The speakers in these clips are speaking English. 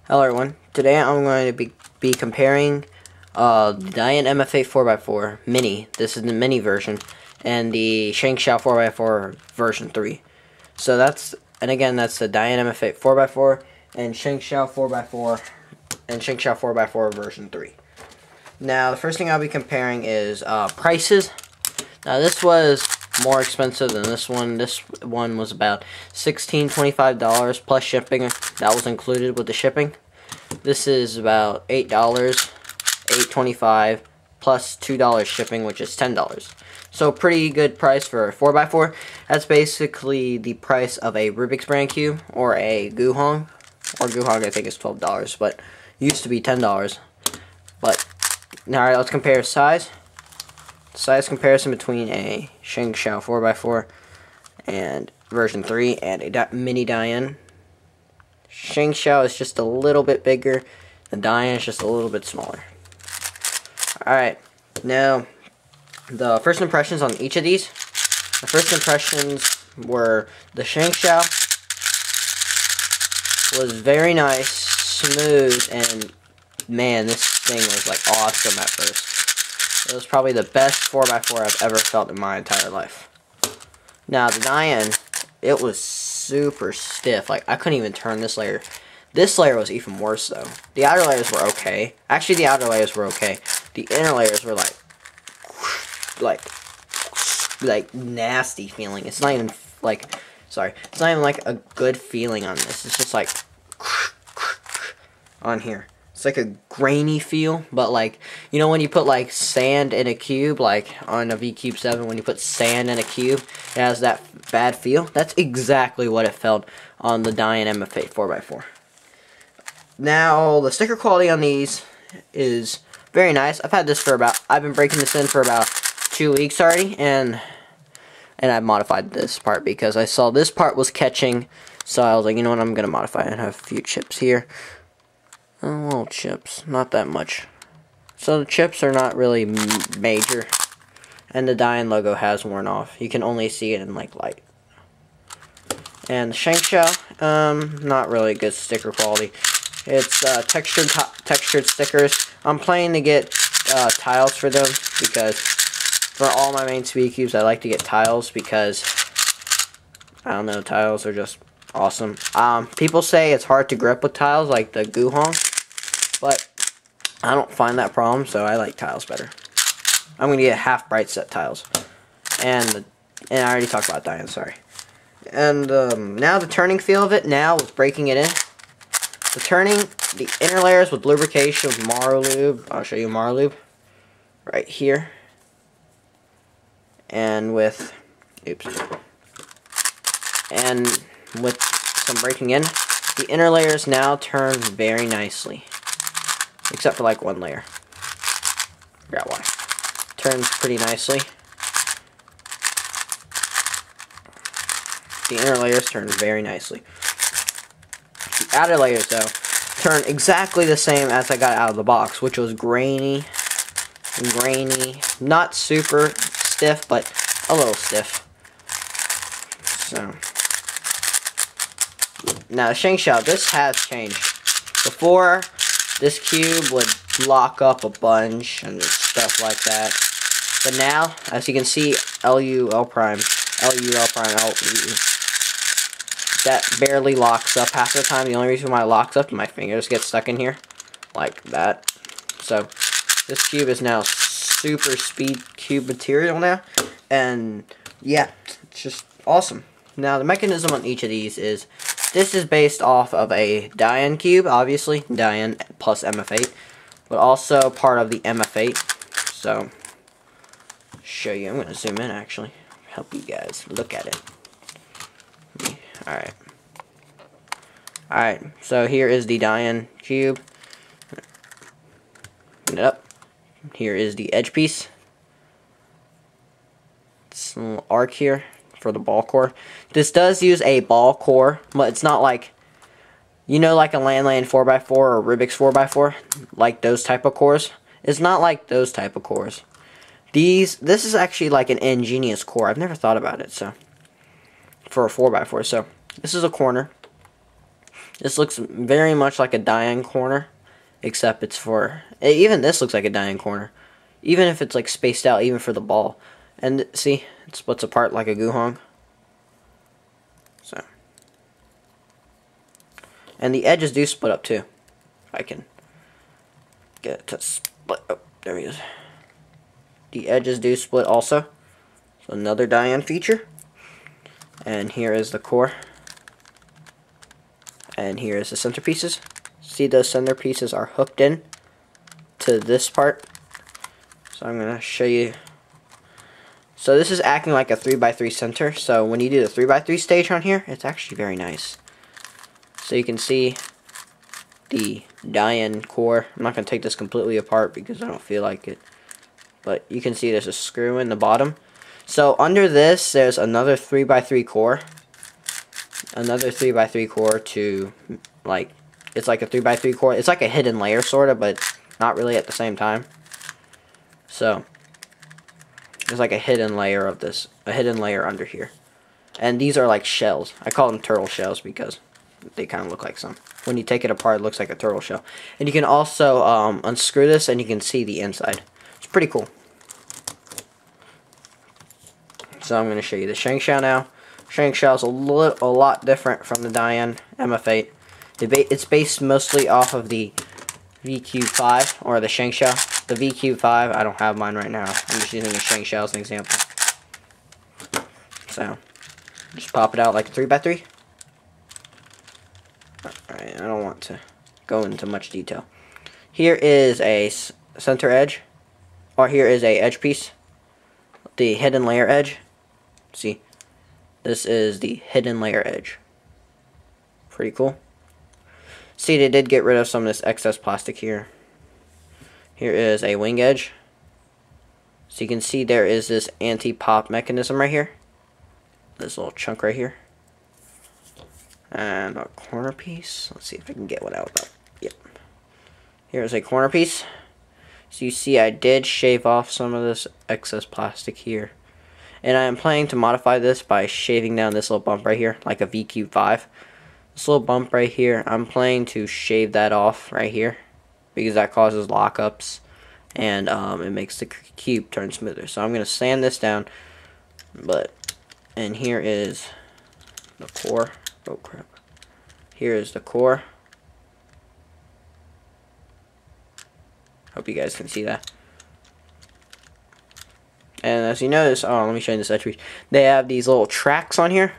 Hello everyone, today I'm going to be comparing the Dayan MF8 4x4 Mini, this is the Mini version, and the Shengshou 4x4 version 3. So that's the Dayan MF8 4x4 and Shengshou 4x4 and Shengshou 4x4 version 3. Now the first thing I'll be comparing is prices. Now this was more expensive than this one. This one was about $16.25 plus shipping. That was included with the shipping. This is about $8, $8.25 plus $2 shipping, which is $10. So pretty good price for a 4x4. That's basically the price of a Rubik's brand cube or a Guhong. Or Guhong I think is $12, but it used to be $10. But now let's compare size. Size comparison between a Shengshou 4x4 and version 3 and a mini Dayan. Shengshou is just a little bit bigger, the Dayan is just a little bit smaller. Alright, now the first impressions on each of these. The first impressions were the Shengshou was very nice, smooth, and man, this thing was like awesome at first. It was probably the best 4x4 I've ever felt in my entire life. Now, the Dayan, it was super stiff. Like, I couldn't even turn this layer. This layer was even worse, though. The outer layers were okay. Actually, the outer layers were okay. The inner layers were like nasty feeling. It's not even, it's not even like a good feeling on this. It's just like on here. It's like a grainy feel, but like, you know when you put like sand in a cube, like on a V-Cube 7, when you put sand in a cube, it has that bad feel? That's exactly what it felt on the Dayan MF8 4x4. Now, the sticker quality on these is very nice. I've been breaking this in for about 2 weeks already, and I've modified this part because I saw this part was catching, so I was like, you know what, I'm going to modify it. I have a few chips here. Little chips, not that much. So the chips are not really major, and the Dayan logo has worn off. You can only see it in like light. And the Shengshou, not really good sticker quality. It's textured stickers. I'm planning to get tiles for them because for all my main speed cubes, I like to get tiles because I don't know, tiles are just awesome. People say it's hard to grip with tiles like the Guhong, but I don't find that problem, so I like tiles better. I'm going to get half bright set tiles. And I already talked about Dayan, sorry. And now the turning feel of it, now with breaking it in. The inner layers with lubrication with Marlube. I'll show you Marlube right here. And with some breaking in, the inner layers now turn very nicely. Except for like one layer. Forgot why. Turns pretty nicely. The inner layers turn very nicely. The outer layers, though, turn exactly the same as I got out of the box, which was grainy. Not super stiff, but a little stiff. So, now the Shengshou, this has changed. Before, this cube would lock up a bunch and stuff like that. But now, as you can see, LU, L prime, that barely locks up half the time. The only reason why it locks up, my fingers get stuck in here, like that. So, this cube is now super speed cube material now. And, yeah, it's just awesome. Now, the mechanism on each of these is, this is based off of a Dayan cube, obviously, Dayan plus MF8, but also part of the MF8. So, show you, I'm going to zoom in actually, help you guys look at it. Alright, so here is the Dayan cube. Open it up. Here is the edge piece. It's a little arc here for the ball core. This does use a ball core, but it's not like, you know, like a Landland 4x4 or Rubik's 4x4, like those type of cores. It's not like those type of cores. This is actually like an ingenious core. I've never thought about it, so, for a 4x4. So, this is a corner. This looks very much like a Dayan corner, except it's for, even this looks like a Dayan corner, even if it's like spaced out even for the ball. And see, it splits apart like a Guhong. So, and the edges do split up too. If I can get it to split. Oh, there he is. The edges do split also. So another Dayan feature. And here is the core. And here is the centerpieces. See, those centerpieces are hooked in to this part. So I'm going to show you. So this is acting like a 3x3 center. So when you do the 3x3 stage on here, it's actually very nice. So you can see the Dayan core. I'm not going to take this completely apart because I don't feel like it. But you can see there's a screw in the bottom. So under this, there's another 3x3 core. Another 3x3 core to, like, it's like a 3x3 core. It's like a hidden layer, sort of, but not really at the same time. So, there's like a hidden layer of this, a hidden layer under here. And these are like shells. I call them turtle shells because they kind of look like some. When you take it apart, it looks like a turtle shell. And you can also unscrew this and you can see the inside. It's pretty cool. So I'm going to show you the Shengshou now. Shengshou is a lot different from the Dayan MF8. It's based mostly off of the VQ5 or the Shengshou. The VQ5, I don't have mine right now. I'm just using a Shengshou as an example. So, just pop it out like a 3x3. Alright, I don't want to go into much detail. Here is a center edge, or here is a edge piece. The hidden layer edge. See, this is the hidden layer edge. Pretty cool. See, they did get rid of some of this excess plastic here. Here is a wing edge. So you can see there is this anti-pop mechanism right here. This little chunk right here. And a corner piece. Let's see if I can get one out. Yep. Here's a corner piece. So you see I did shave off some of this excess plastic here. And I am planning to modify this by shaving down this little bump right here, like a VQ5. This little bump right here, I'm planning to shave that off right here, because that causes lockups, and it makes the cube turn smoother. So I'm going to sand this down, and here is the core. Oh crap. Here is the core. Hope you guys can see that. And as you notice, let me show you this edge piece. They have these little tracks on here.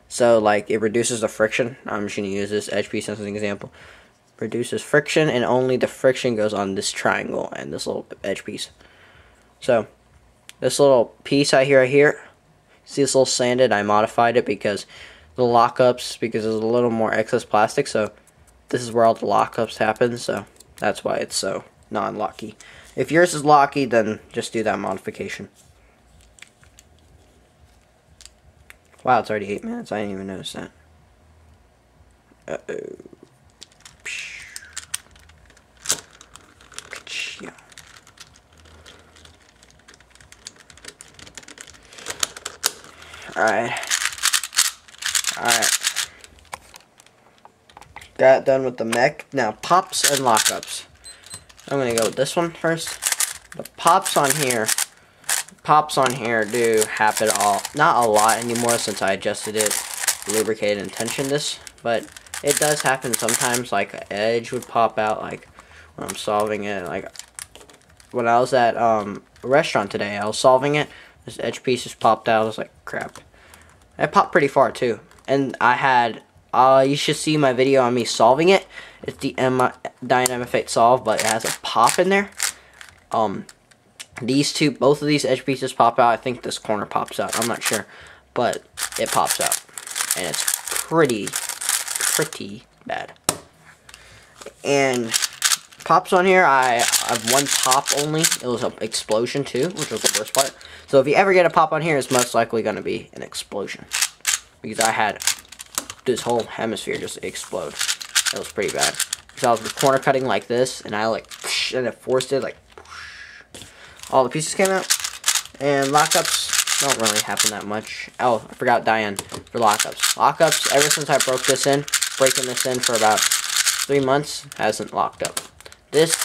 So, like, it reduces the friction. I'm just going to use this edge piece as an example. Reduces friction, and only the friction goes on this triangle and this little edge piece. So, this little piece right here, see this little sanded? I modified it because the lockups, because there's a little more excess plastic. So, this is where all the lockups happen. So, that's why it's so non-locky. If yours is locky, then just do that modification. Wow, it's already 8 minutes. I didn't even notice that. Uh-oh. Yeah. Alright. Got done with the mech. Now, pops and lockups. I'm going to go with this one first. The pops on here do happen not a lot anymore since I adjusted it, lubricated and tensioned this, but it does happen sometimes. Like an edge would pop out, like when I'm solving it. Like when I was at a restaurant today, I was solving it, this edge piece just popped out. I was like, crap. It popped pretty far too, and I had you should see my video on me solving it. It's the Dayan MF8 solve, but it has a pop in there. Both of these edge pieces pop out. I think this corner pops out. I'm not sure, but it pops out, and it's pretty bad. And pops on here, I have one pop only. It was an explosion too, which was the worst part. So if you ever get a pop on here, it's most likely going to be an explosion, because I had this whole hemisphere just explode. It was pretty bad. Because I was corner cutting like this, and I and it forced it, all the pieces came out. And lockups don't really happen that much. Oh, I forgot Dayan. for lockups. Lockups, ever since I breaking this in for about 3 months, hasn't locked up. This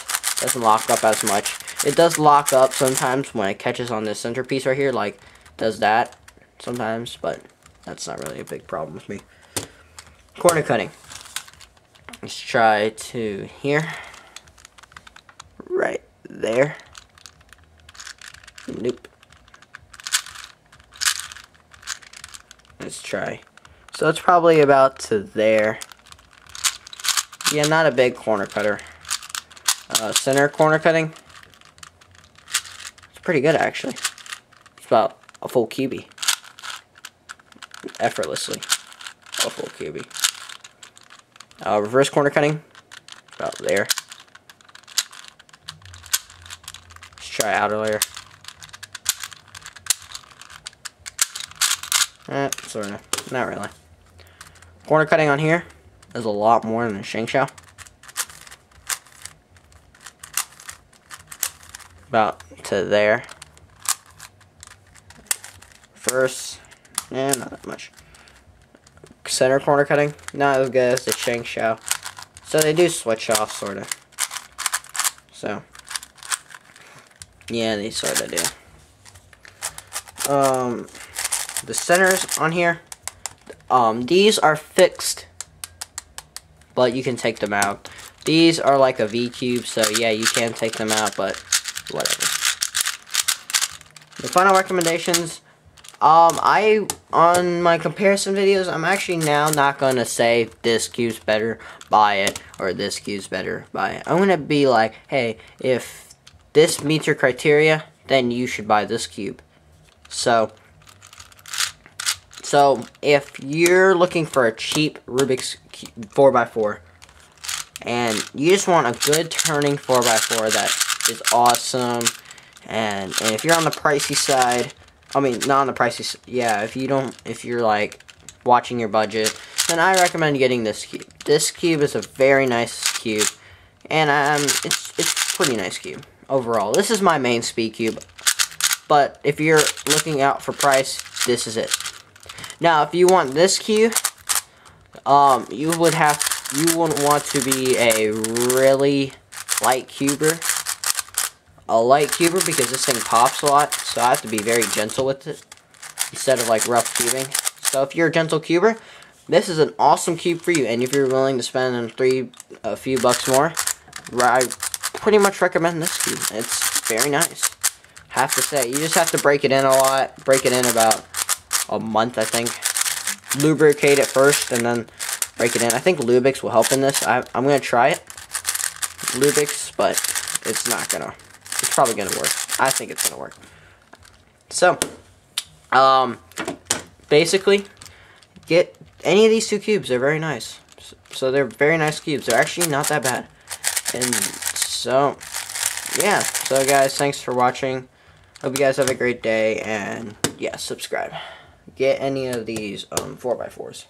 doesn't lock up as much. It does lock up sometimes when it catches on this centerpiece right here, like does that sometimes, but that's not really a big problem with me. Corner cutting. Let's try to here. Right there. Nope. Let's try. So it's probably about to there. Yeah, not a big corner cutter. Center corner cutting. It's pretty good actually. It's about a full QB. Effortlessly. A full QB. Reverse corner cutting. About there. Let's try outer layer. Sort of. Not really. Corner cutting on here is a lot more than Shengshou. About to there. First, not that much. Center corner cutting, not as good as the Shengshou. So they do switch off, sort of. So, yeah, they sort of do. The centers on here, these are fixed, but you can take them out. These are like a V cube, so yeah, you can take them out, but whatever. The final recommendations, on my comparison videos, I'm actually now not going to say this cube's better, buy it, or this cube's better, buy it. I'm going to be like, hey, if this meets your criteria, then you should buy this cube. So if you're looking for a cheap Rubik's 4x4, and you just want a good turning 4x4 that is awesome, and if you're on the pricey side, I mean, not on the pricey, yeah, if you're like watching your budget, then I recommend getting this cube. This cube is a very nice cube, and it's a pretty nice cube overall. This is my main speed cube, but if you're looking out for price, this is it. Now, if you want this cube, you wouldn't want to be a really light cuber. A light cuber, because this thing pops a lot, so I have to be very gentle with it instead of like rough cubing. So if you're a gentle cuber, this is an awesome cube for you. And if you're willing to spend a few bucks more, I pretty much recommend this cube. It's very nice. Have to say, you just have to break it in a lot. Break it in about a month, I think. Lubricate it first and then break it in. I think Lubix will help in this. I'm gonna try it, Lubix, but it's not gonna. It's probably gonna work. I think it's gonna work. So, basically, get any of these two cubes. They're very nice. So they're very nice cubes. They're actually not that bad. And so, yeah. So guys, thanks for watching. Hope you guys have a great day, and yeah, subscribe. Get any of these 4x4s.